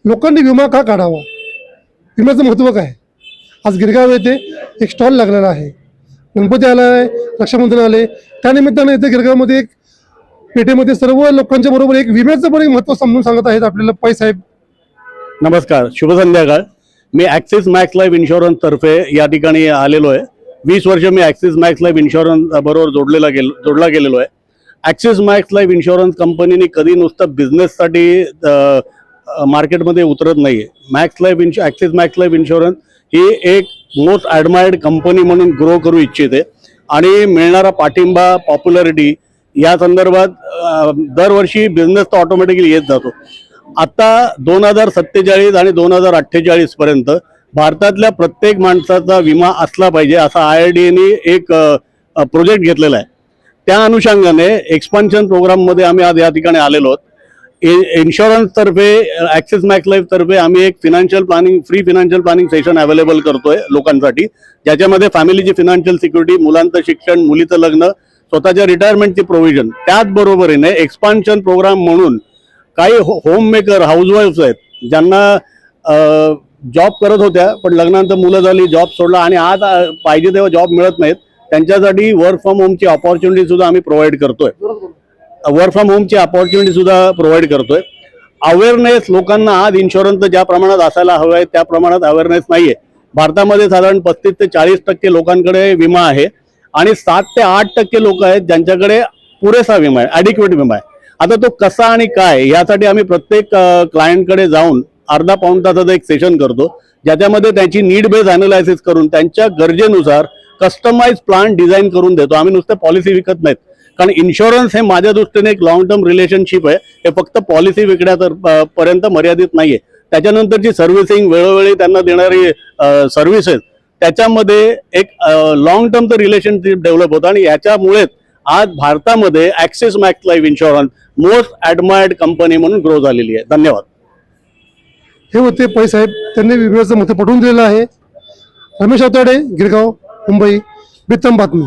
लोकांनी विमा का काढावा, विम्याचं महत्त्व काय? आज गिरगाव येथे एक स्टॉल लागलेला आहे. गणपती आला आहे, रक्षाबंधन आले, त्यानिमित्तानं इथे गिरगावमध्ये एक पेठेमध्ये सर्व लोकांच्या बरोबर एक विम्याचं पण एक महत्त्व समजून सांगत आहेत आपल्याला पै साहेब. नमस्कार, शुभ संध्याकाळ. मी ॲक्सिस मॅक्स लाईफ इन्शुरन्स तर्फे या ठिकाणी आलेलो आहे. 20 वर्ष मी ॲक्सिस मॅक्स लाईफ इन्शुरन्स बरोबर जोडला गेलेलो आहे. ॲक्सिस मॅक्स लाईफ इन्शुरन्स कंपनीने कधी नुसतं बिझनेससाठी मार्केटमध्ये उतरत नाही आहे. ॲक्सिस मॅक्स लाईफ इन्शुरन्स ही एक मोस्ट ॲडमायर्ड कंपनी म्हणून ग्रो करू इच्छिते आणि मिळणारा पाठिंबा, पॉप्युलॅरिटी या संदर्भात दरवर्षी बिझनेस तर ऑटोमॅटिकली येत जातो. आता 2047 आणि 2048 पर्यंत भारतातल्या प्रत्येक माणसाचा विमा असला पाहिजे असा IRDAने एक प्रोजेक्ट घेतलेला आहे. त्या अनुषंगाने एक्सपान्शन प्रोग्राममध्ये आम्ही आज या ठिकाणी आलेलो आहोत. इन्शुरन्स तर्फे ॲक्सिस मॅक्स लाईफ तर्फे आम्ही एक free financial planning session available करतोय लोकांसाठी, ज्याच्यामध्ये फॅमिलीची फिनान्शियल सिक्युरिटी, मुलांचं शिक्षण, मुलीचं लग्न, स्वतःच्या रिटायरमेंटची प्रोव्हिजन, त्याचबरोबरीने एक्सपान्शन प्रोग्राम म्हणून काही होम मेकर, हाऊसवाईफ्स आहेत ज्यांना जॉब करत होत्या पण लग्नानंतर मुलं झाली, जॉब सोडला आणि आज पाहिजे तेव्हा जॉब मिळत नाहीत, त्यांच्यासाठी वर्क फ्रॉम होमची ऑपॉर्च्युनिटी सुद्धा आम्ही प्रोव्हाइड करतोय. अवेअरनेस लोकांना आज इन्शुरन्स ज्या प्रमाणात असायला हवं आहे त्या प्रमाणात अवेअरनेस नाहीये. भारतामध्ये साधारण 35 ते 40% लोकांकडे विमा आहे आणि 7 ते 8% लोक आहेत ज्यांच्याकडे पुरेसा विमा आहे, ॲडिक्वेट विमा आहे. आता तो कसा आणि काय यासाठी आम्ही प्रत्येक क्लायंटकडे जाऊन अर्धा पाऊण तासाचं एक सेशन करतो, ज्याच्यामध्ये त्यांची नीड बेस अनालायसिस करून त्यांच्या गरजेनुसार कस्टमाइज प्लॅन डिझाईन करून देतो. आम्ही नुसतं पॉलिसी विकत नाहीत, कारण इन्शुरन्स हे माझ्या दृष्टीने एक लॉंग टर्म रिलेशनशिप आहे. हे फक्त पॉलिसी विकण्यापर्यंत मर्यादित नाहीये. त्याच्यानंतरची सर्व्हिसिंग, वेळोवेळी त्यांना देणारी सर्व्हिसेस, त्याच्यामध्ये एक लॉंग टर्मचं रिलेशनशिप डेव्हलप होतं आणि याच्यामुळेच आज भारतामध्ये axis max life insurance most ॲडमायर्ड company म्हणून ग्रो झालेली आहे. धन्यवाद. हे होते पै साहेब, त्यांनी विम्याचं महत्त्व पटवून दिलेलं आहे. रमेश आवताडे, गिरगाव, मुंबई, बित्तम बातमी.